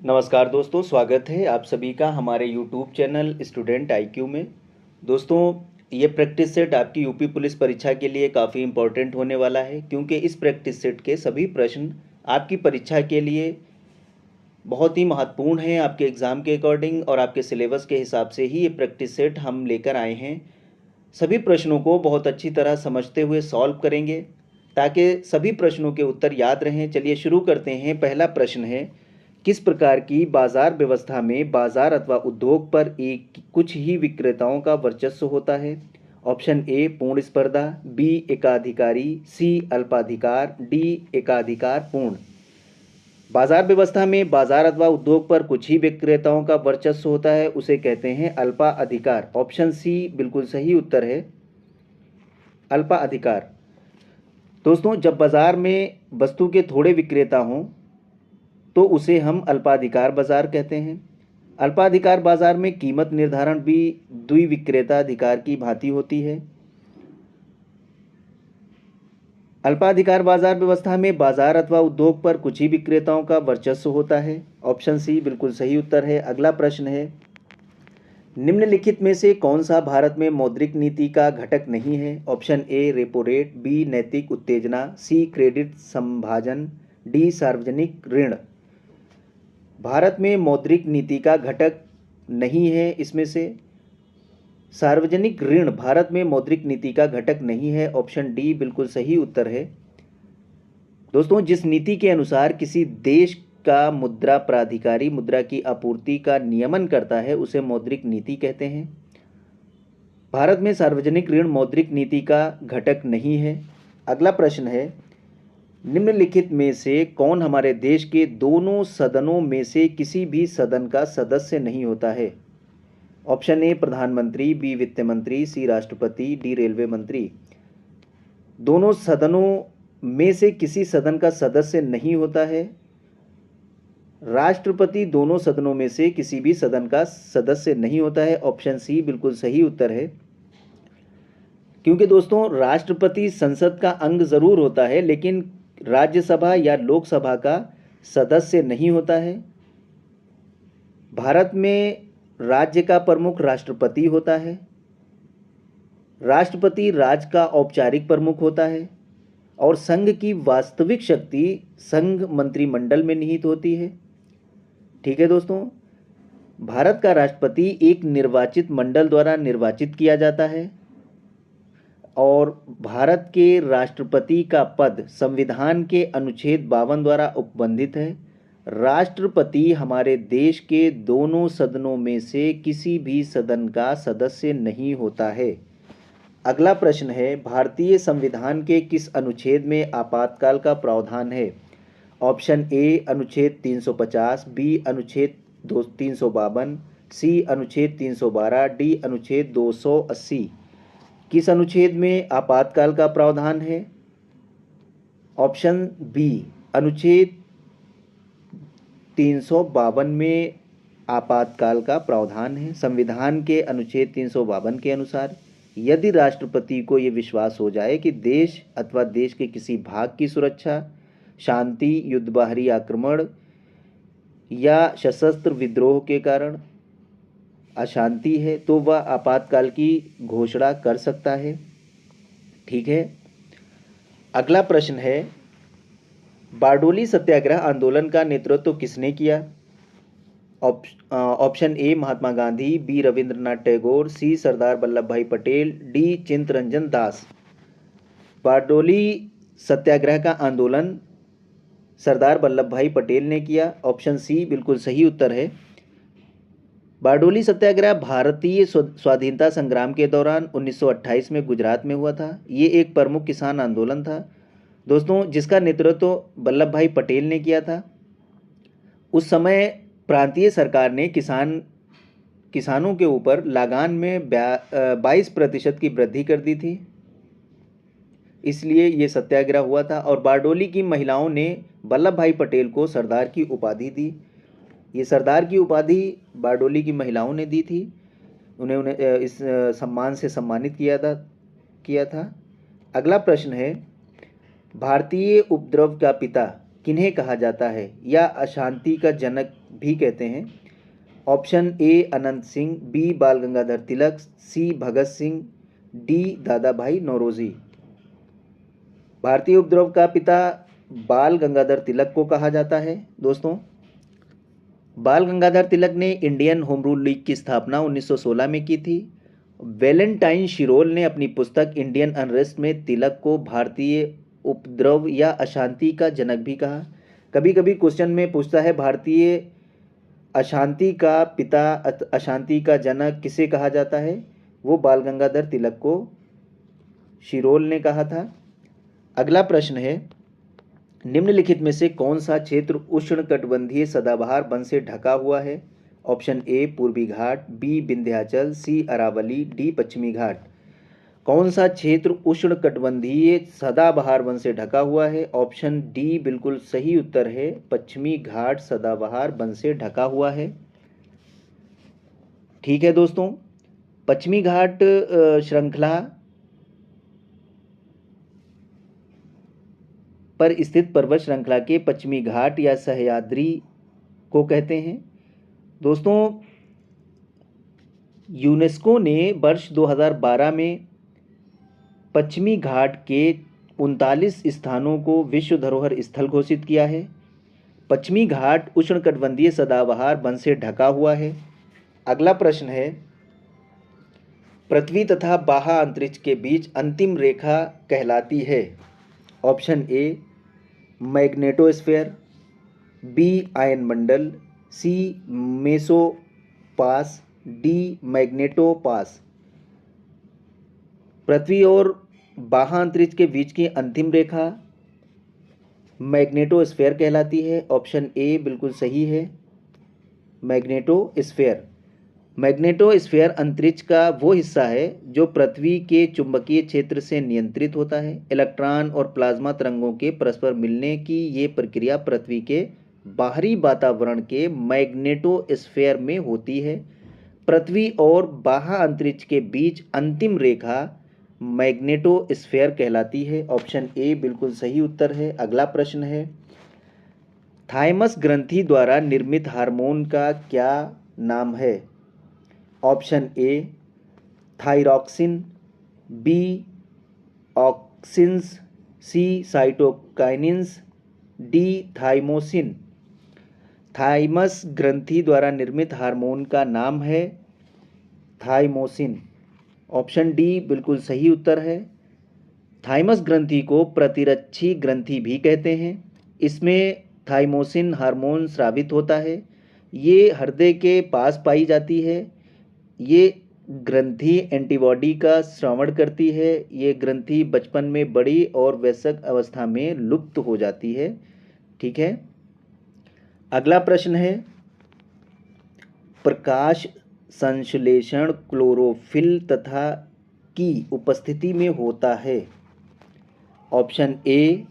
नमस्कार दोस्तों, स्वागत है आप सभी का हमारे YouTube चैनल स्टूडेंट IQ में। दोस्तों, ये प्रैक्टिस सेट आपकी यूपी पुलिस परीक्षा के लिए काफ़ी इम्पोर्टेंट होने वाला है, क्योंकि इस प्रैक्टिस सेट के सभी प्रश्न आपकी परीक्षा के लिए बहुत ही महत्वपूर्ण हैं। आपके एग्ज़ाम के अकॉर्डिंग और आपके सिलेबस के हिसाब से ही ये प्रैक्टिस सेट हम लेकर आए हैं। सभी प्रश्नों को बहुत अच्छी तरह समझते हुए सॉल्व करेंगे ताकि सभी प्रश्नों के उत्तर याद रहें। चलिए शुरू करते हैं। पहला प्रश्न है, किस प्रकार की बाजार व्यवस्था में बाजार अथवा उद्योग पर एक कुछ ही विक्रेताओं का वर्चस्व होता है? ऑप्शन ए पूर्ण स्पर्धा, बी एकाधिकारी, सी अल्पाधिकार, डी एकाधिकार पूर्ण। बाजार व्यवस्था में बाजार अथवा उद्योग पर कुछ ही विक्रेताओं का वर्चस्व होता है, उसे कहते हैं अल्पा अधिकार। ऑप्शन सी बिल्कुल सही उत्तर है, अल्पा अधिकार। दोस्तों, जब बाजार में वस्तु के थोड़े विक्रेता हों तो उसे हम अल्पाधिकार बाजार कहते हैं। अल्पाधिकार बाजार में कीमत निर्धारण भी द्विविक्रेता अधिकार की भांति होती है। अल्पाधिकार बाजार व्यवस्था में बाजार अथवा उद्योग पर कुछ ही विक्रेताओं का वर्चस्व होता है। ऑप्शन सी बिल्कुल सही उत्तर है। अगला प्रश्न है, निम्नलिखित में से कौन सा भारत में मौद्रिक नीति का घटक नहीं है? Option A repo rate, B नैतिक उत्तेजना, सी क्रेडिट संभाजन, डी सार्वजनिक ऋण। भारत में मौद्रिक नीति का घटक नहीं है। इसमें से सार्वजनिक ऋण भारत में मौद्रिक नीति का घटक नहीं है। ऑप्शन डी बिल्कुल सही उत्तर है। दोस्तों, जिस नीति के अनुसार किसी देश का मुद्रा प्राधिकारी मुद्रा की आपूर्ति का नियमन करता है उसे मौद्रिक नीति कहते हैं। भारत में सार्वजनिक ऋण मौद्रिक नीति का घटक नहीं है। अगला प्रश्न है, निम्नलिखित में से कौन हमारे देश के दोनों सदनों में से किसी भी सदन का सदस्य नहीं होता है? ऑप्शन ए प्रधानमंत्री, बी वित्त मंत्री, सी राष्ट्रपति, डी रेलवे मंत्री। दोनों सदनों में से किसी सदन का सदस्य नहीं होता है। राष्ट्रपति दोनों सदनों में से किसी भी सदन का सदस्य नहीं होता है। ऑप्शन सी बिल्कुल सही उत्तर है, क्योंकि दोस्तों राष्ट्रपति संसद का अंग जरूर होता है लेकिन राज्यसभा या लोकसभा का सदस्य नहीं होता है। भारत में राज्य का प्रमुख राष्ट्रपति होता है। राष्ट्रपति राज्य का औपचारिक प्रमुख होता है और संघ की वास्तविक शक्ति संघ मंत्रिमंडल में निहित होती है। ठीक है दोस्तों, भारत का राष्ट्रपति एक निर्वाचित मंडल द्वारा निर्वाचित किया जाता है और भारत के राष्ट्रपति का पद संविधान के अनुच्छेद 52 द्वारा उपबंधित है। राष्ट्रपति हमारे देश के दोनों सदनों में से किसी भी सदन का सदस्य नहीं होता है। अगला प्रश्न है, भारतीय संविधान के किस अनुच्छेद में आपातकाल का प्रावधान है? ऑप्शन ए अनुच्छेद 350, बी अनुच्छेद 352, सी अनुच्छेद 312, डी अनुच्छेद 280। किस अनुच्छेद में आपातकाल का प्रावधान है? ऑप्शन बी अनुच्छेद 352 में आपातकाल का प्रावधान है। संविधान के अनुच्छेद 352 के अनुसार यदि राष्ट्रपति को ये विश्वास हो जाए कि देश अथवा देश के किसी भाग की सुरक्षा, शांति, युद्ध बाहरी आक्रमण या सशस्त्र विद्रोह के कारण अशांति है तो वह आपातकाल की घोषणा कर सकता है। ठीक है। अगला प्रश्न है, बारडोली सत्याग्रह आंदोलन का नेतृत्व किसने किया? Option A Mahatma Gandhi, B Rabindranath Tagore, C Sardar Vallabhbhai Patel, D Chittaranjan Das. Bardoli Satyagraha का आंदोलन सरदार वल्लभ भाई पटेल ने किया। ऑप्शन सी बिल्कुल सही उत्तर है। बारडोली सत्याग्रह भारतीय स्वाधीनता संग्राम के दौरान 1928 में गुजरात में हुआ था। ये एक प्रमुख किसान आंदोलन था दोस्तों, जिसका नेतृत्व वल्लभ भाई पटेल ने किया था। उस समय प्रांतीय सरकार ने किसानों के ऊपर लागान में 22% की वृद्धि कर दी थी, इसलिए ये सत्याग्रह हुआ था। और बारडोली की महिलाओं ने वल्लभ भाई पटेल को सरदार की उपाधि दी। ये सरदार की उपाधि बारडोली की महिलाओं ने दी थी। उन्हें इस सम्मान से सम्मानित किया था। अगला प्रश्न है, भारतीय उपद्रव का पिता किन्हें कहा जाता है या अशांति का जनक भी कहते हैं? Option A Anant Singh, B Bal Gangadhar Tilak, C Bhagat Singh, D Dadabhai Naoroji. भारतीय उपद्रव का पिता बाल गंगाधर तिलक को कहा जाता है। दोस्तों, बाल गंगाधर तिलक ने इंडियन होम रूल लीग की स्थापना 1916 में की थी। वैलेंटाइन शिरोल ने अपनी पुस्तक इंडियन अनरेस्ट में तिलक को भारतीय उपद्रव या अशांति का जनक भी कहा। कभी कभी क्वेश्चन में पूछता है भारतीय अशांति का पिता, अशांति का जनक किसे कहा जाता है? वो बाल गंगाधर तिलक को शिरोल ने कहा था। अगला प्रश्न है, निम्नलिखित में से कौन सा क्षेत्र उष्णकटिबंधीय सदाबहार वन से ढका हुआ है? ऑप्शन ए पूर्वी घाट, बी विंध्याचल, सी अरावली, डी पश्चिमी घाट। कौन सा क्षेत्र उष्णकटिबंधीय सदाबहार वन से ढका हुआ है? ऑप्शन डी बिल्कुल सही उत्तर है, पश्चिमी घाट सदाबहार वन से ढका हुआ है। ठीक है दोस्तों, पश्चिमी घाट श्रृंखला पर स्थित पर्वत श्रृंखला के पश्चिमी घाट या सह्याद्री को कहते हैं। दोस्तों, यूनेस्को ने वर्ष 2012 में पश्चिमी घाट के 39 स्थानों को विश्व धरोहर स्थल घोषित किया है। पश्चिमी घाट उष्णकटिबंधीय सदाबहार वन से ढका हुआ है। अगला प्रश्न है, पृथ्वी तथा बाह्य अंतरिक्ष के बीच अंतिम रेखा कहलाती है? ऑप्शन ए मैग्नेटोस्फीयर, बी आयनमंडल, सी मेसोपास, डी मैग्नेटोपास। पृथ्वी और बाह्य अंतरिक्ष के बीच की अंतिम रेखा मैग्नेटोस्फीयर कहलाती है। ऑप्शन ए बिल्कुल सही है, मैग्नेटोस्फीयर। मैग्नेटोस्फीयर अंतरिक्ष का वो हिस्सा है जो पृथ्वी के चुंबकीय क्षेत्र से नियंत्रित होता है। इलेक्ट्रॉन और प्लाज्मा तरंगों के परस्पर मिलने की ये प्रक्रिया पृथ्वी के बाहरी वातावरण के मैग्नेटोस्फीयर में होती है। पृथ्वी और बाह्य अंतरिक्ष के बीच अंतिम रेखा मैग्नेटोस्फीयर कहलाती है। ऑप्शन ए बिल्कुल सही उत्तर है। अगला प्रश्न है, थाइमस ग्रंथि द्वारा निर्मित हार्मोन का क्या नाम है? Option A thyroxine, B auxins, C cytokinins, D thymosin. Thymus ग्रंथि द्वारा निर्मित हार्मोन का नाम है थाइमोसिन। ऑप्शन डी बिल्कुल सही उत्तर है। थाइमस ग्रंथि को प्रतिरक्षी ग्रंथि भी कहते हैं। इसमें थाइमोसिन हार्मोन स्रावित होता है। ये हृदय के पास पाई जाती है। ये ग्रंथि एंटीबॉडी का श्रवण करती है। ये ग्रंथि बचपन में बड़ी और वयस्क अवस्था में लुप्त हो जाती है। ठीक है, अगला प्रश्न है, प्रकाश संश्लेषण क्लोरोफिल तथा की उपस्थिति में होता है? ऑप्शन ए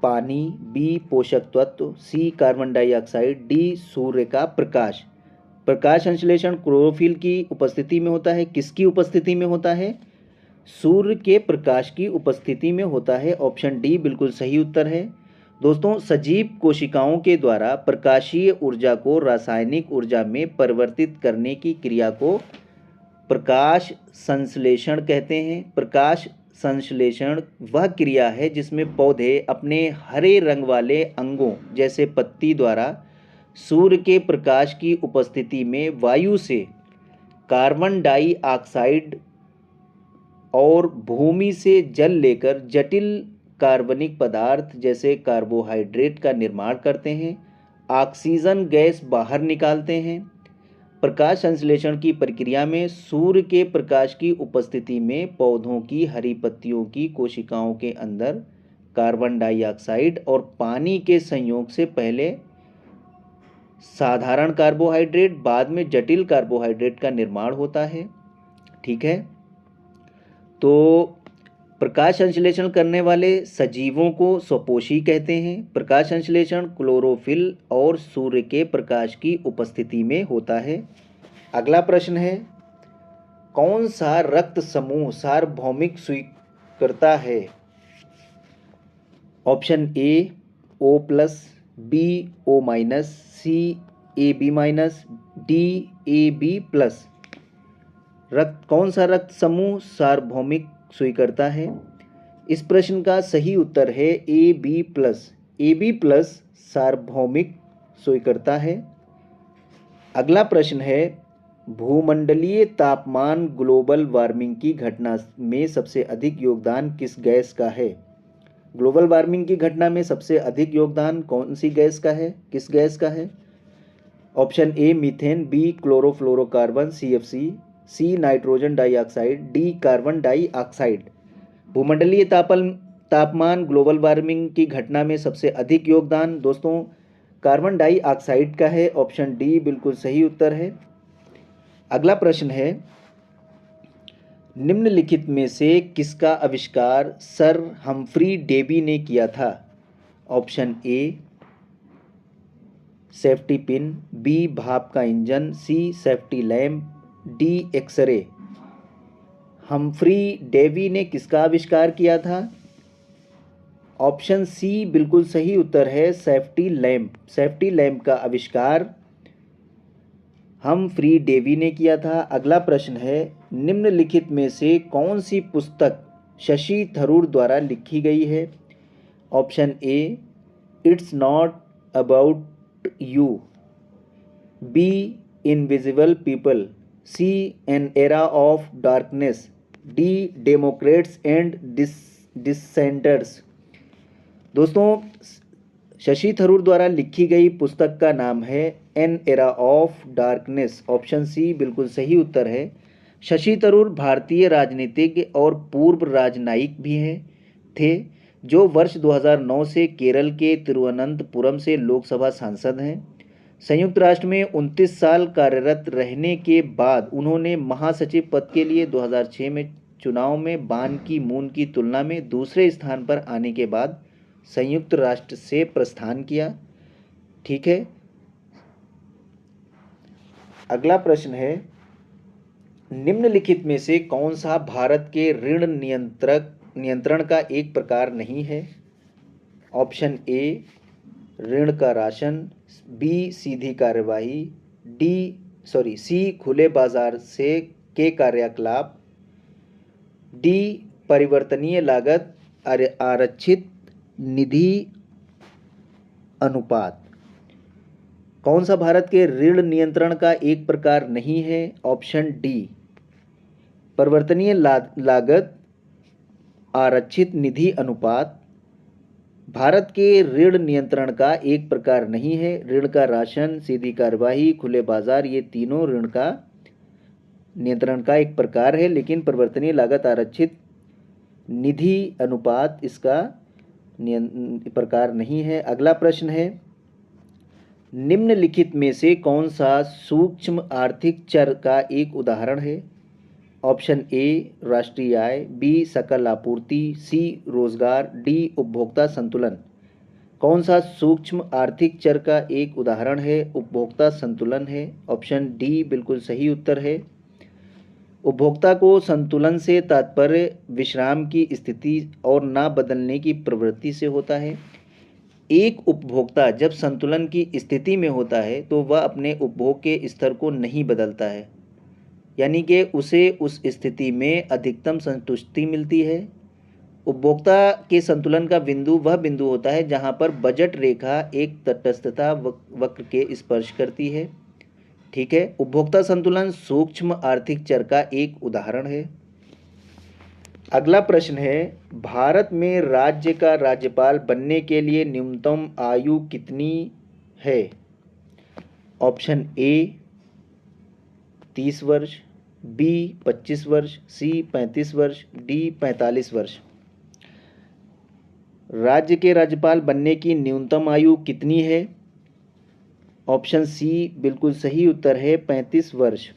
पानी, बी पोषक तत्व, सी कार्बन डाइऑक्साइड, डी सूर्य का प्रकाश। प्रकाश संश्लेषण क्लोरोफिल की उपस्थिति में होता है। किसकी उपस्थिति में होता है? सूर्य के प्रकाश की उपस्थिति में होता है। ऑप्शन डी बिल्कुल सही उत्तर है। दोस्तों, सजीव कोशिकाओं के द्वारा प्रकाशीय ऊर्जा को रासायनिक ऊर्जा में परिवर्तित करने की क्रिया को प्रकाश संश्लेषण कहते हैं। प्रकाश संश्लेषण वह क्रिया है जिसमें पौधे अपने हरे रंग वाले अंगों जैसे पत्ती द्वारा सूर्य के प्रकाश की उपस्थिति में वायु से कार्बन डाइऑक्साइड और भूमि से जल लेकर जटिल कार्बनिक पदार्थ जैसे कार्बोहाइड्रेट का निर्माण करते हैं। ऑक्सीजन गैस बाहर निकालते हैं। प्रकाश संश्लेषण की प्रक्रिया में सूर्य के प्रकाश की उपस्थिति में पौधों की हरी पत्तियों की कोशिकाओं के अंदर कार्बन डाइऑक्साइड और पानी के संयोग से पहले साधारण कार्बोहाइड्रेट, बाद में जटिल कार्बोहाइड्रेट का निर्माण होता है। ठीक है, तो प्रकाश संश्लेषण करने वाले सजीवों को स्वपोषी कहते हैं। प्रकाश संश्लेषण क्लोरोफिल और सूर्य के प्रकाश की उपस्थिति में होता है। अगला प्रश्न है, कौन सा रक्त समूह सार्वभौमिक स्वीकृता है? ऑप्शन ए O+, BO-, CAB-, DAB+। रक्त कौन सा रक्त समूह सार्वभौमिक स्वीकर्ता है? इस प्रश्न का सही उत्तर है AB+। AB+ सार्वभौमिक स्वीकर्ता है। अगला प्रश्न है, भूमंडलीय तापमान ग्लोबल वार्मिंग की घटना में सबसे अधिक योगदान किस गैस का है? ग्लोबल वार्मिंग की घटना में सबसे अधिक योगदान कौन सी गैस का है, किस गैस का है? Option A methane, B chlorofluorocarbon CFC, C nitrogen dioxide, D carbon dioxide. भूमंडलीय तापमान ग्लोबल वार्मिंग की घटना में सबसे अधिक योगदान दोस्तों कार्बन डाइऑक्साइड का है। ऑप्शन डी बिल्कुल सही उत्तर है। अगला प्रश्न है, निम्नलिखित में से किसका आविष्कार सर हम्फ्री डेवी ने किया था? Option A safety pin, B भाप का इंजन, C safety lamp, D X-ray. Humphry Davy ने किसका आविष्कार किया था? ऑप्शन सी बिल्कुल सही उत्तर है, सेफ्टी लैम्प। सेफ्टी लैम्प का आविष्कार हम्फ्री डेवी ने किया था। अगला प्रश्न है, निम्नलिखित में से कौन सी पुस्तक शशि थरूर द्वारा लिखी गई है? Option A it's not about you, B invisible people, C an era of darkness, D democrats and dissenters. दोस्तों शशि थरूर द्वारा लिखी गई पुस्तक का नाम है an era of darkness. Option C बिल्कुल सही उत्तर है। शशि थरूर भारतीय राजनीतिज्ञ और पूर्व राजनयिक भी थे जो वर्ष 2009 से केरल के तिरुवनंतपुरम से लोकसभा सांसद हैं। संयुक्त राष्ट्र में 29 साल कार्यरत रहने के बाद उन्होंने महासचिव पद के लिए 2006 में चुनाव में बान की मून की तुलना में दूसरे स्थान पर आने के बाद संयुक्त राष्ट्र से प्रस्थान किया। ठीक है। अगला प्रश्न है, निम्नलिखित में से कौन सा भारत के ऋण नियंत्रण का एक प्रकार नहीं है? ऑप्शन ए ऋण का राशन, बी सीधी कार्यवाही, सी खुले बाजार से के कार्यकलाप, डी परिवर्तनीय लागत आरक्षित निधि अनुपात। कौन सा भारत के ऋण नियंत्रण का एक प्रकार नहीं है? ऑप्शन डी परिवर्तनीय लागत आरक्षित निधि अनुपात भारत के ऋण नियंत्रण का एक प्रकार नहीं है। ऋण का राशन, सीधी कार्यवाही, खुले बाजार ये तीनों ऋण का नियंत्रण का एक प्रकार है, लेकिन परिवर्तनीय लागत आरक्षित निधि अनुपात इसका प्रकार नहीं है। अगला प्रश्न है, निम्नलिखित में से कौन सा सूक्ष्म आर्थिक चर का एक उदाहरण है? ऑप्शन ए राष्ट्रीय आय, बी सकल आपूर्ति, सी रोजगार, डी उपभोक्ता संतुलन। कौन सा सूक्ष्म आर्थिक चर का एक उदाहरण है? उपभोक्ता संतुलन है। ऑप्शन डी बिल्कुल सही उत्तर है। उपभोक्ता को संतुलन से तात्पर्य विश्राम की स्थिति और ना बदलने की प्रवृत्ति से होता है। एक उपभोक्ता जब संतुलन की स्थिति में होता है तो वह अपने उपभोग के स्तर को नहीं बदलता है, यानी कि उसे उस स्थिति में अधिकतम संतुष्टि मिलती है। उपभोक्ता के संतुलन का बिंदु वह बिंदु होता है जहां पर बजट रेखा एक तटस्थता वक्र के स्पर्श करती है। ठीक है। उपभोक्ता संतुलन सूक्ष्म आर्थिक चर का एक उदाहरण है। अगला प्रश्न है, भारत में राज्य का राज्यपाल बनने के लिए न्यूनतम आयु कितनी है? ऑप्शन ए 30 वर्ष, बी 25 वर्ष, सी 35 वर्ष, डी 45 वर्ष। राज्य के राज्यपाल बनने की न्यूनतम आयु कितनी है? ऑप्शन सी बिल्कुल सही उत्तर है, 35 वर्ष।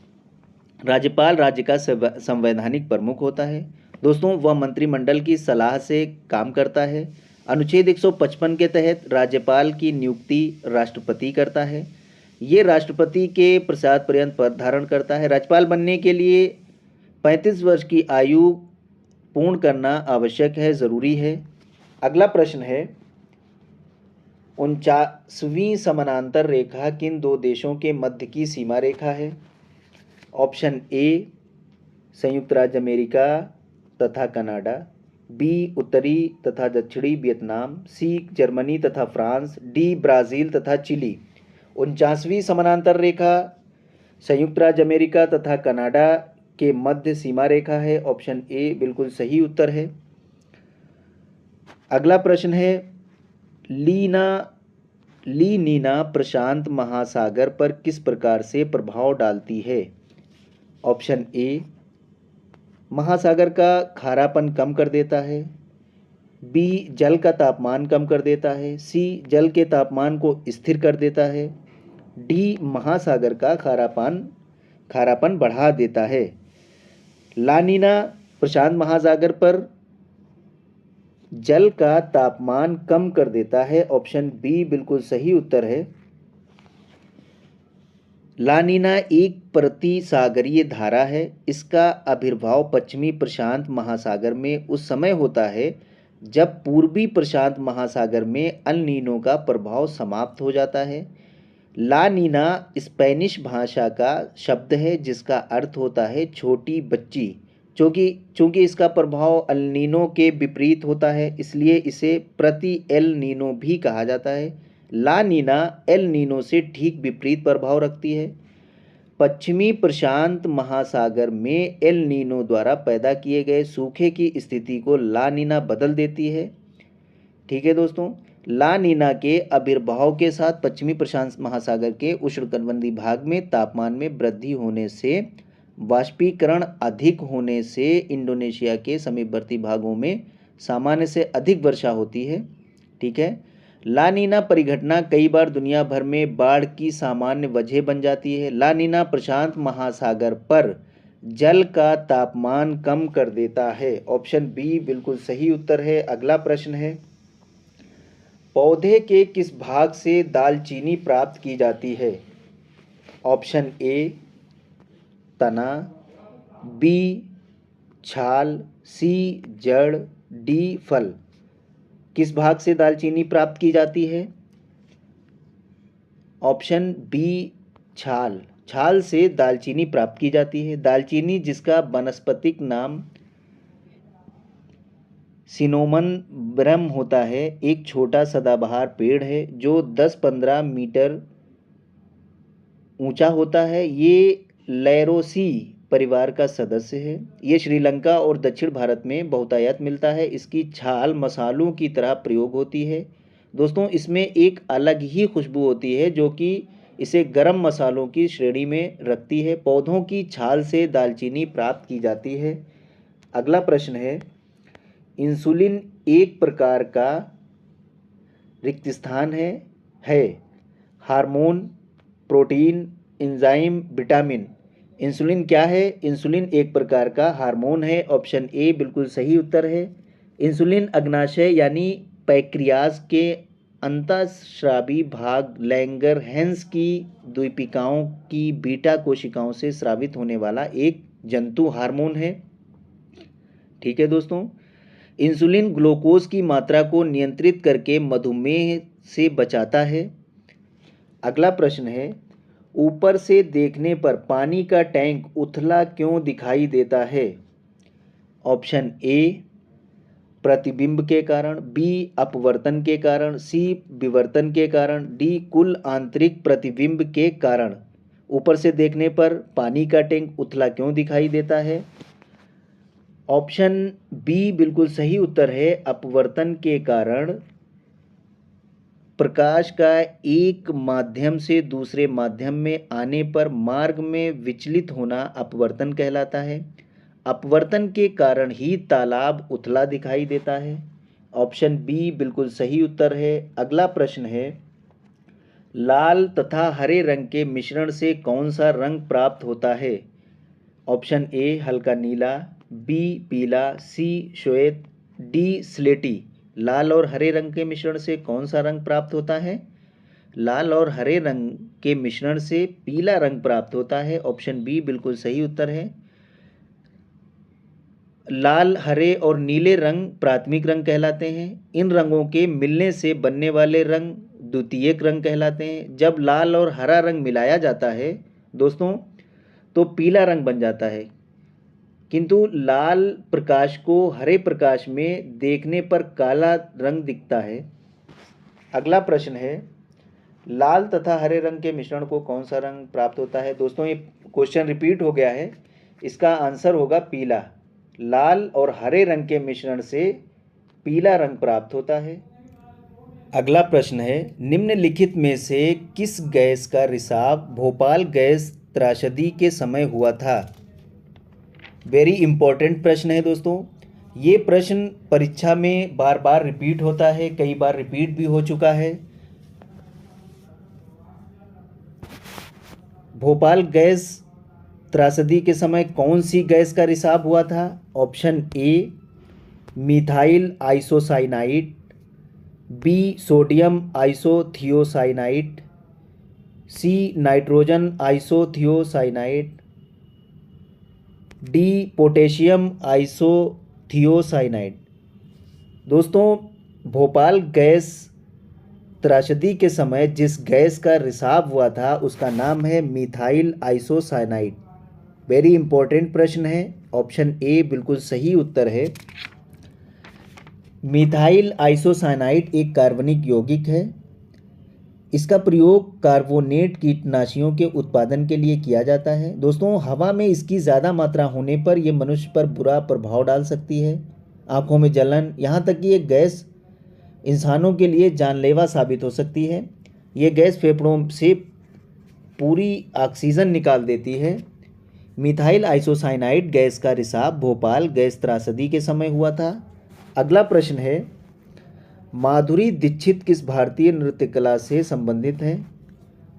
राज्यपाल राज्य का संवैधानिक प्रमुख होता है। दोस्तों वह मंत्रिमंडल की सलाह से काम करता है। अनुच्छेद 155 के तहत राज्यपाल की नियुक्ति राष्ट्रपति करता है। ये राष्ट्रपति के प्रसाद पर्यंत पद धारण करता है। राज्यपाल बनने के लिए 35 वर्ष की आयु पूर्ण करना आवश्यक है, ज़रूरी है। अगला प्रश्न है, 49वीं समानांतर रेखा किन दो देशों के मध्य की सीमा रेखा है? ऑप्शन ए संयुक्त राज्य अमेरिका तथा कनाडा, बी उत्तरी तथा दक्षिणी वियतनाम, सी जर्मनी तथा फ्रांस, डी ब्राज़ील तथा चिली। 49वीं समानांतर रेखा संयुक्त राज्य अमेरिका तथा कनाडा के मध्य सीमा रेखा है। ऑप्शन ए बिल्कुल सही उत्तर है। अगला प्रश्न है, ली नीना प्रशांत महासागर पर किस प्रकार से प्रभाव डालती है? ऑप्शन ए महासागर का खारापन कम कर देता है, बी जल का तापमान कम कर देता है, सी जल के तापमान को स्थिर कर देता है, डी महासागर का खारापन बढ़ा देता है। ला नीना प्रशांत महासागर पर जल का तापमान कम कर देता है। ऑप्शन बी बिल्कुल सही उत्तर है। ला नीना एक प्रतिसागरीय धारा है। इसका आविर्भाव पश्चिमी प्रशांत महासागर में उस समय होता है जब पूर्वी प्रशांत महासागर में अल नीनो का प्रभाव समाप्त हो जाता है। ला नीना स्पेनिश भाषा का शब्द है जिसका अर्थ होता है छोटी बच्ची। चूँकि इसका प्रभाव अल नीनो के विपरीत होता है, इसलिए इसे प्रति एल नीनो भी कहा जाता है। ला नीना एल नीनो से ठीक विपरीत प्रभाव रखती है। पश्चिमी प्रशांत महासागर में एल नीनो द्वारा पैदा किए गए सूखे की स्थिति को ला नीना बदल देती है। ठीक है दोस्तों, ला नीना के आविर्भाव के साथ पश्चिमी प्रशांत महासागर के उष्णकटिबंधीय भाग में तापमान में वृद्धि होने से, वाष्पीकरण अधिक होने से इंडोनेशिया के समीपवर्ती भागों में सामान्य से अधिक वर्षा होती है। ठीक है, ला नीना परिघटना कई बार दुनिया भर में बाढ़ की सामान्य वजह बन जाती है। ला नीना प्रशांत महासागर पर जल का तापमान कम कर देता है। ऑप्शन बी बिल्कुल सही उत्तर है। अगला प्रश्न है, पौधे के किस भाग से दालचीनी प्राप्त की जाती है? ऑप्शन ए तना, बी छाल, सी जड़, डी फल। किस भाग से दालचीनी प्राप्त की जाती है? ऑप्शन बी छाल से दालचीनी प्राप्त की जाती है। दालचीनी, जिसका वानस्पतिक नाम सिनोमन ब्रम होता है, एक छोटा सदाबहार पेड़ है जो 10-15 मीटर ऊंचा होता है। ये लैरोसी परिवार का सदस्य है। ये श्रीलंका और दक्षिण भारत में बहुतायत मिलता है। इसकी छाल मसालों की तरह प्रयोग होती है। दोस्तों, इसमें एक अलग ही खुशबू होती है जो कि इसे गरम मसालों की श्रेणी में रखती है। पौधों की छाल से दालचीनी प्राप्त की जाती है। अगला प्रश्न है, इंसुलिन एक प्रकार का रिक्त स्थान है hormone, protein, enzyme, vitamin. Insulin क्या है? इंसुलिन एक प्रकार का हार्मोन है। ऑप्शन ए बिल्कुल सही उत्तर है। इंसुलिन अग्नाशय यानी पैक्रियाज के अंतःस्रावी भाग लैंगरहैंस की द्वीपिकाओं की बीटा कोशिकाओं से स्रावित होने वाला एक जंतु हार्मोन है। ठीक है दोस्तों, इंसुलिन ग्लूकोज की मात्रा को नियंत्रित करके मधुमेह से बचाता है। अगला प्रश्न है, ऊपर से देखने पर पानी का टैंक उथला क्यों दिखाई देता है? ऑप्शन ए प्रतिबिंब के कारण, बी अपवर्तन के कारण, सी विवर्तन के कारण, डी कुल आंतरिक प्रतिबिंब के कारण। ऊपर से देखने पर पानी का टैंक उथला क्यों दिखाई देता है? ऑप्शन बी बिल्कुल सही उत्तर है। अपवर्तन के कारण प्रकाश का एक माध्यम से दूसरे माध्यम में आने पर मार्ग में विचलित होना अपवर्तन कहलाता है। अपवर्तन के कारण ही तालाब उथला दिखाई देता है। ऑप्शन बी बिल्कुल सही उत्तर है। अगला प्रश्न है, लाल तथा हरे रंग के मिश्रण से कौन सा रंग प्राप्त होता है? ऑप्शन ए हल्का नीला, बी पीला, सी श्वेत, डी स्लेटी। लाल और हरे रंग के मिश्रण से कौन सा रंग प्राप्त होता है? लाल और हरे रंग के मिश्रण से पीला रंग प्राप्त होता है। ऑप्शन बी बिल्कुल सही उत्तर है। लाल, हरे और नीले रंग प्राथमिक रंग कहलाते हैं। इन रंगों के मिलने से बनने वाले रंग द्वितीयक रंग कहलाते हैं। जब लाल और हरा रंग मिलाया जाता है दोस्तों तो पीला रंग बन जाता है, किंतु लाल प्रकाश को हरे प्रकाश में देखने पर काला रंग दिखता है। अगला प्रश्न है, लाल तथा हरे रंग के मिश्रण को कौन सा रंग प्राप्त होता है? दोस्तों ये क्वेश्चन रिपीट हो गया है, इसका आंसर होगा पीला। लाल और हरे रंग के मिश्रण से पीला रंग प्राप्त होता है। अगला प्रश्न है, निम्नलिखित में से किस गैस का रिसाव भोपाल गैस त्रासदी के समय हुआ था? वेरी इंपॉर्टेंट प्रश्न है दोस्तों। ये प्रश्न परीक्षा में बार बार रिपीट होता है, कई बार रिपीट भी हो चुका है। भोपाल गैस त्रासदी के समय कौन सी गैस का रिसाव हुआ था? Option A methyl isocyanide, B sodium isothiocyanide, C nitrogen isothiocyanide, D potassium isothiocyanide. दोस्तों भोपाल गैस त्रासदी के समय जिस गैस का रिसाव हुआ था उसका नाम है मिथाइल आइसोसाइनाइड। वेरी इंपॉर्टेंट प्रश्न है, ऑप्शन ए बिल्कुल सही उत्तर है। मिथाइल आइसोसाइनाइड एक कार्बनिक यौगिक है। इसका प्रयोग कार्बोनेट कीटनाशियों के उत्पादन के लिए किया जाता है। दोस्तों हवा में इसकी ज़्यादा मात्रा होने पर यह मनुष्य पर बुरा प्रभाव डाल सकती है, आँखों में जलन, यहाँ तक कि ये गैस इंसानों के लिए जानलेवा साबित हो सकती है। ये गैस फेफड़ों से पूरी ऑक्सीजन निकाल देती है। मिथाइल आइसोसाइनाइड गैस का रिसाव भोपाल गैस त्रासदी के समय हुआ था। अगला प्रश्न है, माधुरी दीक्षित किस भारतीय नृत्य कला से संबंधित है?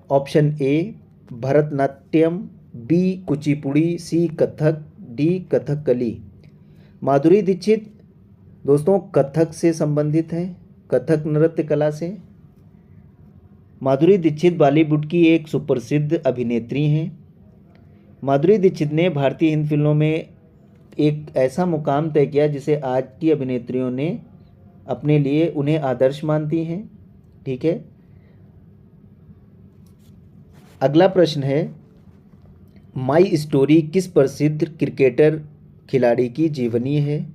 Option A Bharatanatyam, B Kuchipudi, C Kathak, D Kathakali. Madhuri Dixit दोस्तों कथक से संबंधित है, कथक नृत्य कला से। माधुरी दीक्षित बॉलीवुड की एक सुप्रसिद्ध अभिनेत्री हैं। माधुरी दीक्षित ने भारतीय हिंदी फिल्मों में एक ऐसा मुकाम तय किया जिसे आज की अभिनेत्रियों ने अपने लिए उन्हें आदर्श मानती हैं। ठीक है, अगला प्रश्न है, माई स्टोरी किस प्रसिद्ध क्रिकेटर खिलाड़ी की जीवनी है?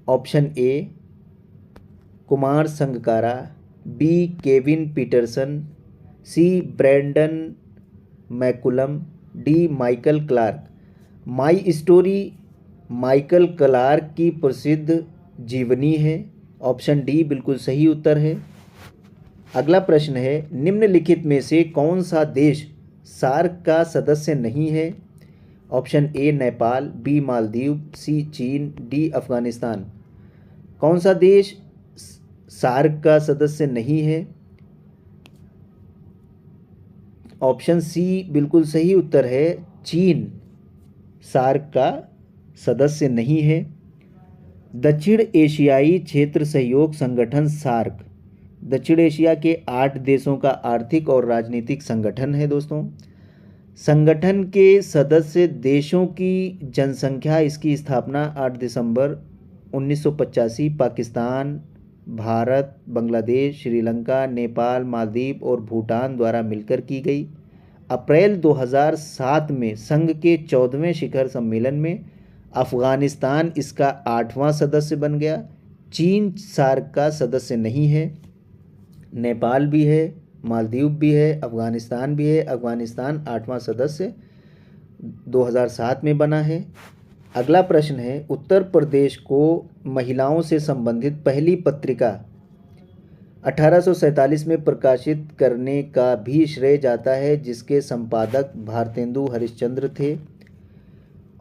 Option A Kumar Sangakkara, B Kevin Pietersen, C Brendon McCullum, D Michael Clarke. My story Michael Clarke की प्रसिद्ध जीवनी है। ऑप्शन डी बिल्कुल सही उत्तर है। अगला प्रश्न है, निम्नलिखित में से कौन सा देश सार्क का सदस्य नहीं है? Option A Nepal, B Maldives, C चीन, डी अफगानिस्तान। कौन सा देश सार्क का सदस्य नहीं है? ऑप्शन सी बिल्कुल सही उत्तर है, चीन सार्क का सदस्य नहीं है। दक्षिण एशियाई क्षेत्र सहयोग संगठन सार्क दक्षिण एशिया के 8 देशों का आर्थिक और राजनीतिक संगठन है। दोस्तों संगठन के सदस्य देशों की जनसंख्या, इसकी स्थापना 8 दिसंबर 1985 पाकिस्तान, भारत, बांग्लादेश, श्रीलंका, नेपाल, मालदीव और भूटान द्वारा मिलकर की गई। अप्रैल 2007 में संघ के 14वें शिखर सम्मेलन में अफगानिस्तान इसका 8वां सदस्य बन गया। चीन सार्क का सदस्य नहीं है। नेपाल भी है, मालदीव भी है, अफगानिस्तान भी है। अफगानिस्तान 8वां सदस्य 2007 में बना है। अगला प्रश्न है, उत्तर प्रदेश को महिलाओं से संबंधित पहली पत्रिका 1847 में प्रकाशित करने का भी श्रेय जाता है, जिसके संपादक भारतेंदु हरिश्चंद्र थे।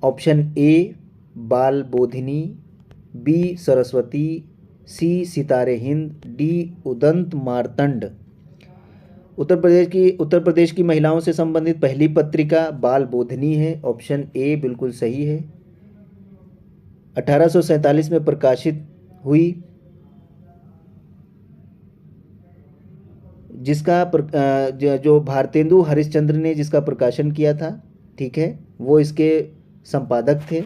ऑप्शन ए बाल बोधिनी, बी सरस्वती, सी सितारे हिंद, डी उदंत मार्तंड। उत्तर प्रदेश की महिलाओं से संबंधित पहली पत्रिका बाल बोधिनी है। ऑप्शन ए बिल्कुल सही है। 1847 में प्रकाशित हुई, जिसका जो भारतेंदु हरिश्चंद्र ने जिसका प्रकाशन किया था, ठीक है, वो इसके संपादक थे।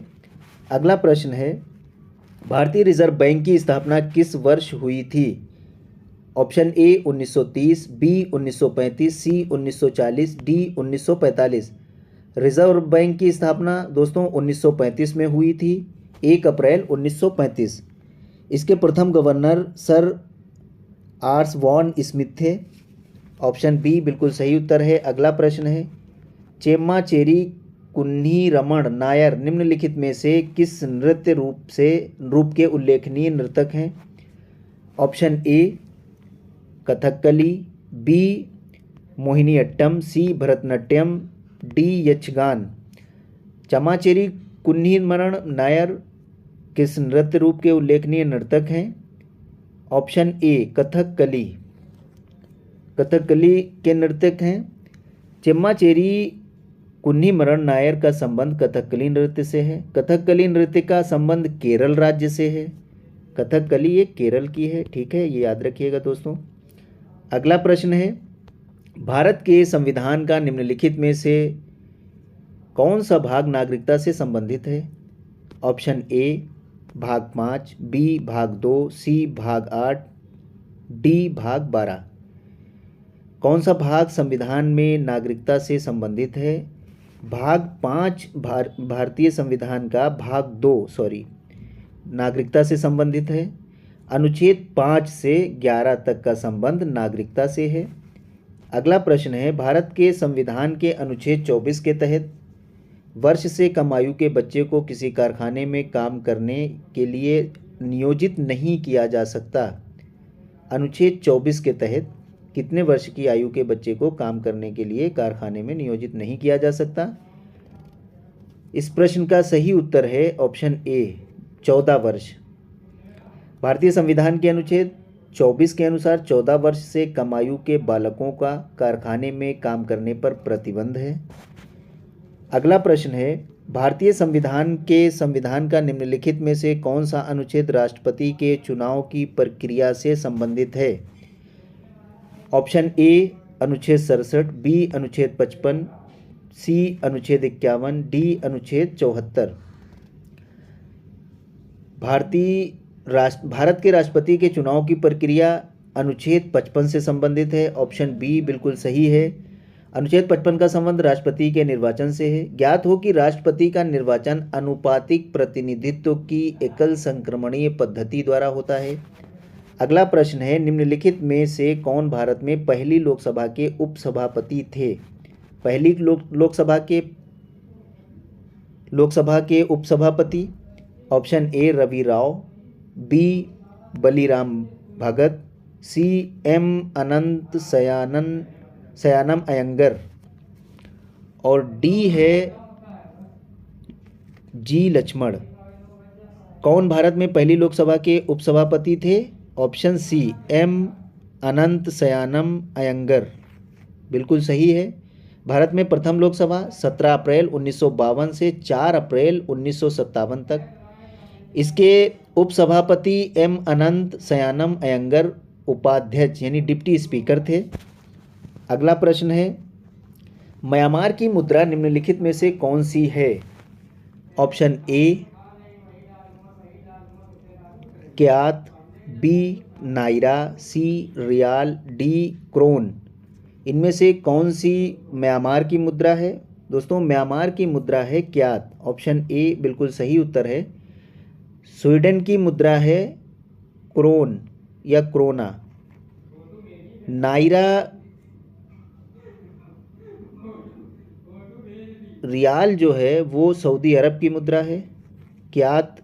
अगला प्रश्न है, भारतीय रिजर्व बैंक की स्थापना किस वर्ष हुई थी? Option A 1930, B 1935, C 1940, D 1945। Reserve bank की स्थापना दोस्तों 1935 में हुई थी, 1 अप्रैल 1935। इसके प्रथम गवर्नर सर आर्स वॉन स्मिथ थे। ऑप्शन बी बिल्कुल सही उत्तर है। अगला प्रश्न है, चेम्माचेरी कुन्ही रमण नायर निम्नलिखित में से किस नृत्य रूप के उल्लेखनीय नर्तक हैं? Option A Kathakali, B Mohiniyattam, C Bharatanatyam, D Yakshagana. Chemancheri Kunhiraman Nair किस नृत्य रूप के उल्लेखनीय नर्तक हैं? ऑप्शन ए कथकली, कथकली के नर्तक हैं। चेम्माचेरी कुन्हीमरण नायर का संबंध कथकली नृत्य से है। कथकली नृत्य का संबंध केरल राज्य से है। कथकली ये केरल की है, ठीक है, ये याद रखिएगा दोस्तों। अगला प्रश्न है, भारत के संविधान का निम्नलिखित में से कौन सा भाग नागरिकता से संबंधित है? ऑप्शन ए भाग 5, बी भाग 2, सी भाग 8, डी भाग 12। कौन सा भाग संविधान में नागरिकता से संबंधित है? भाग 5 भारतीय संविधान का भाग 2 नागरिकता से संबंधित है। अनुच्छेद 5 से 11 तक का संबंध नागरिकता से है। अगला प्रश्न है, भारत के संविधान के अनुच्छेद 24 के तहत वर्ष से कम आयु के बच्चे को किसी कारखाने में काम करने के लिए नियोजित नहीं किया जा सकता। अनुच्छेद 24 के तहत कितने वर्ष की आयु के बच्चे को काम करने के लिए कारखाने में नियोजित नहीं किया जा सकता? इस प्रश्न का सही उत्तर है ऑप्शन ए 14 वर्ष। भारतीय संविधान के अनुच्छेद 24 के अनुसार 14 वर्ष से कम आयु के बालकों का कारखाने में काम करने पर प्रतिबंध है। अगला प्रश्न है, भारतीय संविधान का निम्नलिखित में से कौन सा अनुच्छेद राष्ट्रपति के चुनाव की प्रक्रिया से संबंधित है? ऑप्शन ए अनुच्छेद 67, बी अनुच्छेद 55, सी अनुच्छेद 51, डी अनुच्छेद 74। भारत के राष्ट्रपति के चुनाव की प्रक्रिया अनुच्छेद 55 से संबंधित है। ऑप्शन बी बिल्कुल सही है। अनुच्छेद 55 का संबंध राष्ट्रपति के निर्वाचन से है। ज्ञात हो कि राष्ट्रपति का निर्वाचन अनुपातिक प्रतिनिधित्व की एकल संक्रमणीय पद्धति द्वारा होता है। अगला प्रश्न है, निम्नलिखित में से कौन भारत में पहली लोकसभा के उपसभापति थे? पहली लोकसभा के उपसभापति। Option A Ravi Rao, B Baliram Bhagat, C M Ananthasayanam Ayyangar और डी है जी लक्ष्मण। कौन भारत में पहली लोकसभा के उपसभापति थे? Option C M Ananthasayanam Iyengar बिल्कुल सही है। भारत में प्रथम लोकसभा 17 अप्रैल 1952 से 4 अप्रैल 1957 तक। इसके उपसभापति एम अनंत सयानम अयंगर उपाध्यक्ष यानी डिप्टी स्पीकर थे। अगला प्रश्न है, म्यांमार की मुद्रा निम्नलिखित में से कौन सी है? Option A kyat, B naira, C rial, D krone. इनमें से कौन सी म्यांमार की मुद्रा है? दोस्तों म्यांमार की मुद्रा है क्यात। ऑप्शन ए बिल्कुल सही उत्तर है। स्वीडन की मुद्रा है क्रोन या क्रोना। नायरा रियाल जो है वो सऊदी अरब की मुद्रा है। क्यात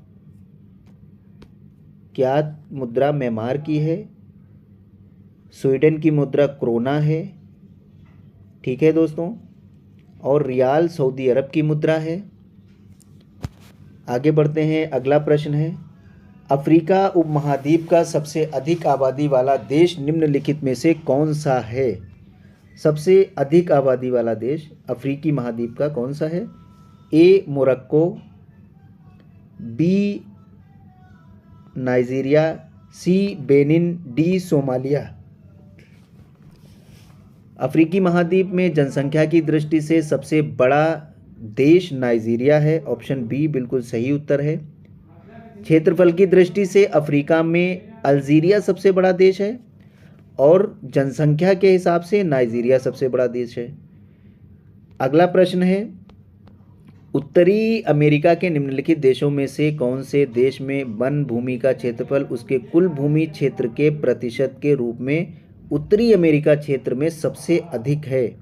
मुद्रा म्यांमार की है। स्वीडन की मुद्रा क्रोना है, ठीक है दोस्तों, और रियाल सऊदी अरब की मुद्रा है। आगे बढ़ते हैं। अगला प्रश्न है, अफ्रीका उपमहाद्वीप का सबसे अधिक आबादी वाला देश निम्नलिखित में से कौन सा है? सबसे अधिक आबादी वाला देश अफ्रीकी महाद्वीप का कौन सा है? ए मोरक्को, बी नाइजीरिया, सी बेनिन, डी सोमालिया। अफ्रीकी महाद्वीप में जनसंख्या की दृष्टि से सबसे बड़ा देश नाइजीरिया है। ऑप्शन बी बिल्कुल सही उत्तर है। क्षेत्रफल की दृष्टि से अफ्रीका में अल्जीरिया सबसे बड़ा देश है और जनसंख्या के हिसाब से नाइजीरिया सबसे बड़ा देश है। अगला प्रश्न है, उत्तरी अमेरिका के निम्नलिखित देशों में से कौन से देश में वन भूमि का क्षेत्रफल उसके कुल भूमि क्षेत्र के प्रतिशत के रूप में उत्तरी अमेरिका क्षेत्र में सबसे अधिक है?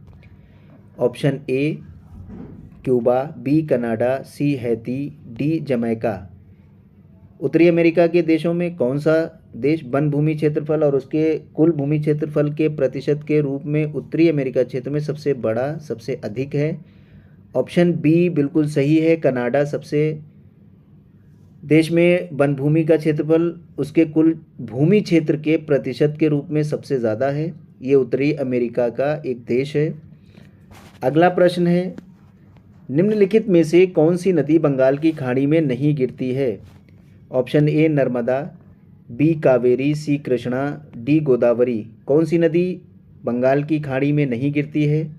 Option A Cuba, B Canada, C Haiti, D Jamaica. उत्तरी अमेरिका के देशों में कौन सा देश वन भूमि क्षेत्रफल और उसके कुल भूमि क्षेत्रफल के प्रतिशत के रूप में उत्तरी अमेरिका क्षेत्र में सबसे बड़ा, सबसे अधिक है? ऑप्शन बी बिल्कुल सही है, कनाडा सबसे देश में वन भूमि का क्षेत्रफल उसके कुल भूमि क्षेत्र के प्रतिशत के रूप में सबसे ज़्यादा है। ये उत्तरी अमेरिका का एक देश है। अगला प्रश्न है, निम्नलिखित में से कौन सी नदी बंगाल की खाड़ी में नहीं गिरती है? Option A Narmada, B Kaveri, C Krishna, D Godavari. कौन सी नदी बंगाल की खाड़ी में नहीं गिरती है?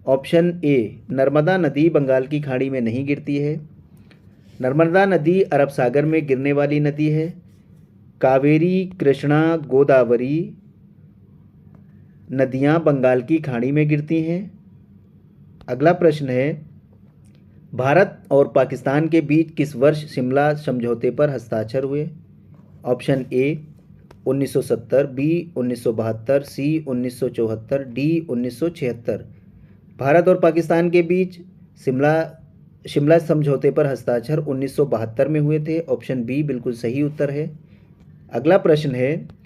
ऑप्शन ए नर्मदा नदी बंगाल की खाड़ी में नहीं गिरती है। नर्मदा नदी अरब सागर में गिरने वाली नदी है। कावेरी, कृष्णा, गोदावरी नदियां बंगाल की खाड़ी में गिरती हैं। अगला प्रश्न है, भारत और पाकिस्तान के बीच किस वर्ष शिमला समझौते पर हस्ताक्षर हुए? Option A 1970, B 1972, C 1974, D 1976। Bharat और पाकिस्तान के बीच शिमला समझौते पर हस्ताक्षर 1972 में हुए थे। ऑप्शन बी बिल्कुल सही उत्तर है। अगला प्रश्न है,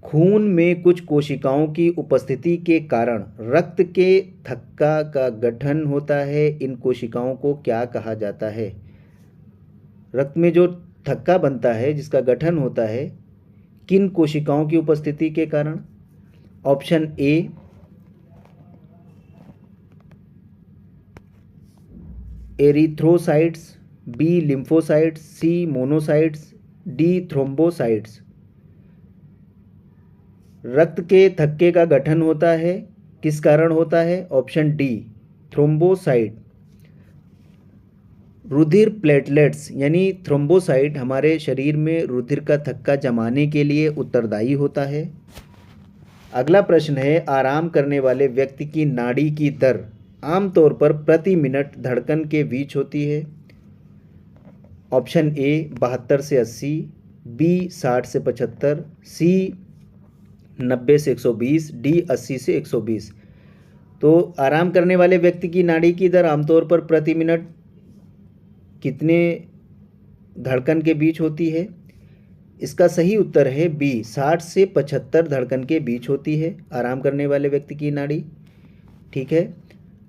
खून में कुछ कोशिकाओं की उपस्थिति के कारण रक्त के थक्का का गठन होता है। इन कोशिकाओं को क्या कहा जाता है? रक्त में जो थक्का बनता है, जिसका गठन होता है, किन कोशिकाओं की उपस्थिति के कारण? Option A erythrocytes, B lymphocytes, C monocytes, D thrombocytes. रक्त के थक्के का गठन होता है, किस कारण होता है? Option D thrombocyte. रुधिर प्लेटलेट्स यानी थ्रोम्बोसाइट हमारे शरीर में रुधिर का थक्का जमाने के लिए उत्तरदायी होता है। अगला प्रश्न है, आराम करने वाले व्यक्ति की नाड़ी की दर आमतौर पर प्रति मिनट धड़कन के बीच होती है। ऑप्शन ए 72 से 80, बी 60 से 75, सी 90 से 120, डी 80 से 120। तो आराम करने वाले व्यक्ति की नाड़ी की दर आमतौर पर प्रति मिनट कितने धड़कन के बीच होती है? इसका सही उत्तर है बी 60 से 75 धड़कन के बीच होती है आराम करने वाले व्यक्ति की नाड़ी। ठीक है।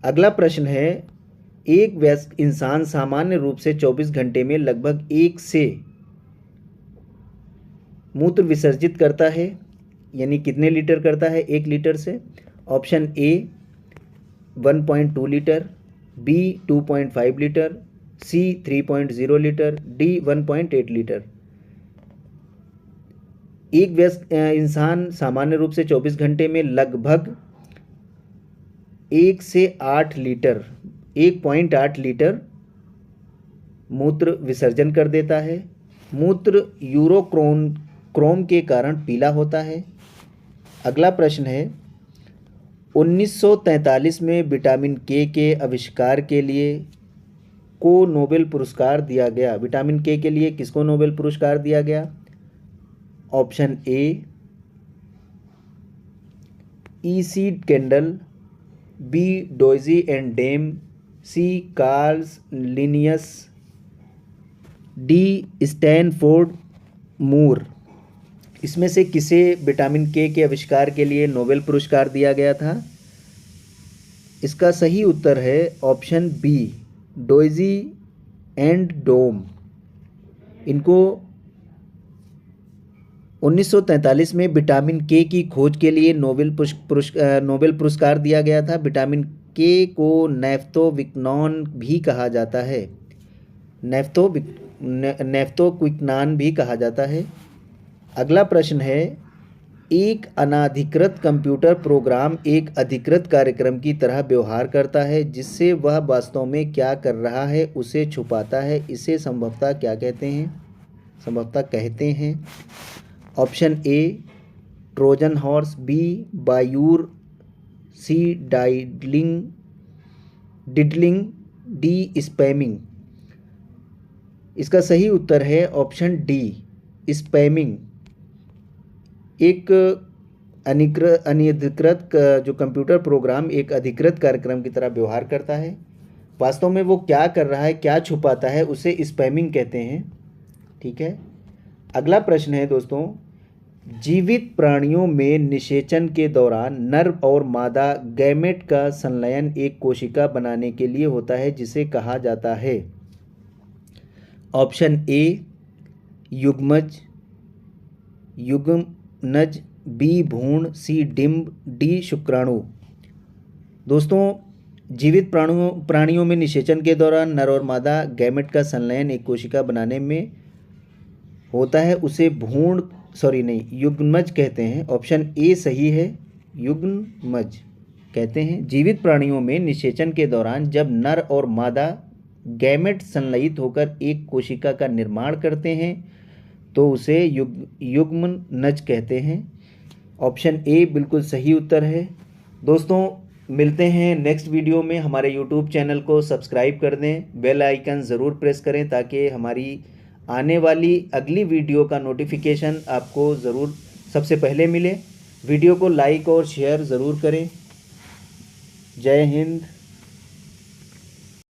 अगला प्रश्न है, एक वयस्क इंसान सामान्य रूप से 24 घंटे में लगभग 1 से मूत्र विसर्जित करता है, यानी कितने लीटर करता है 1 लीटर से? Option A 1.2 litre, B 2.5 litre, C 3.0 litre, D 1.8 litre. एक वयस्क इंसान सामान्य रूप से 24 घंटे में लगभग 1 से 8 लीटर 1.8 लीटर मूत्र विसर्जन कर देता है। मूत्र यूरोक्रोम के कारण पीला होता है। अगला प्रश्न है, 1943 में विटामिन के आविष्कार के लिए को नोबेल पुरस्कार दिया गया। विटामिन के लिए किसको नोबेल पुरस्कार दिया गया? Option A E C. Kendall, B Doisy and Dam, C Carls Linnaeus, D Stanford Moore. इसमें से किसे विटामिन के आविष्कार के लिए नोबेल पुरस्कार दिया गया था? इसका सही उत्तर है ऑप्शन बी डॉयजी एंड डोम। इनको 1943 में विटामिन के की खोज के लिए नोबेल पुरस्कार दिया गया था। विटामिन के को नैफ्थोक्विनोन भी कहा जाता है, नैफ्थोक्विनोन भी कहा जाता है। अगला प्रश्न है, एक अनाधिकृत कंप्यूटर प्रोग्राम एक अधिकृत कार्यक्रम की तरह व्यवहार करता है, जिससे वह वास्तव में क्या कर रहा है उसे छुपाता है। इसे संभवतः क्या कहते हैं? संभवतः कहते हैं option A Trojan horse, B बायूर, सी डिडलिंग, डी स्पैमिंग। इसका सही उत्तर है ऑप्शन डी, स्पैमिंग। एक अनधिकृत जो कंप्यूटर प्रोग्राम एक अधिकृत कार्यक्रम की तरह व्यवहार करता है। वास्तव में वो क्या कर रहा है, क्या छुपाता है, उसे स्पैमिंग कहते हैं। ठीक है, अगला प्रश्न है दोस्तों, जीवित प्राणियों में निषेचन के दौरान नर और मादा गैमेट का संलयन एक कोशिका बनाने के लिए होता है, जिसे कहा जाता है। ऑप्शन ए युग्मज, युग्मनज, बी भ्रूण, सी डिंब, डी शुक्राणु। दोस्तों, जीवित प्राणियों में निषेचन के दौरान नर और मादा गैमेट का संलयन एक कोशिका बनाने में होता है, उसे युग्मज कहते हैं। ऑप्शन ए सही है, युग्मज कहते हैं। जीवित प्राणियों में निषेचन के दौरान जब नर और मादा गैमेट संलयित होकर एक कोशिका का निर्माण करते हैं तो उसे युग्मनज कहते हैं। ऑप्शन ए बिल्कुल सही उत्तर है। दोस्तों, मिलते हैं नेक्स्ट वीडियो में। हमारे यूट्यूब चैनल को सब्सक्राइब कर दें, बेल आइकन ज़रूर प्रेस करें ताकि हमारी आने वाली अगली वीडियो का नोटिफिकेशन आपको ज़रूर सबसे पहले मिले। वीडियो को लाइक और शेयर ज़रूर करें। जय हिंद।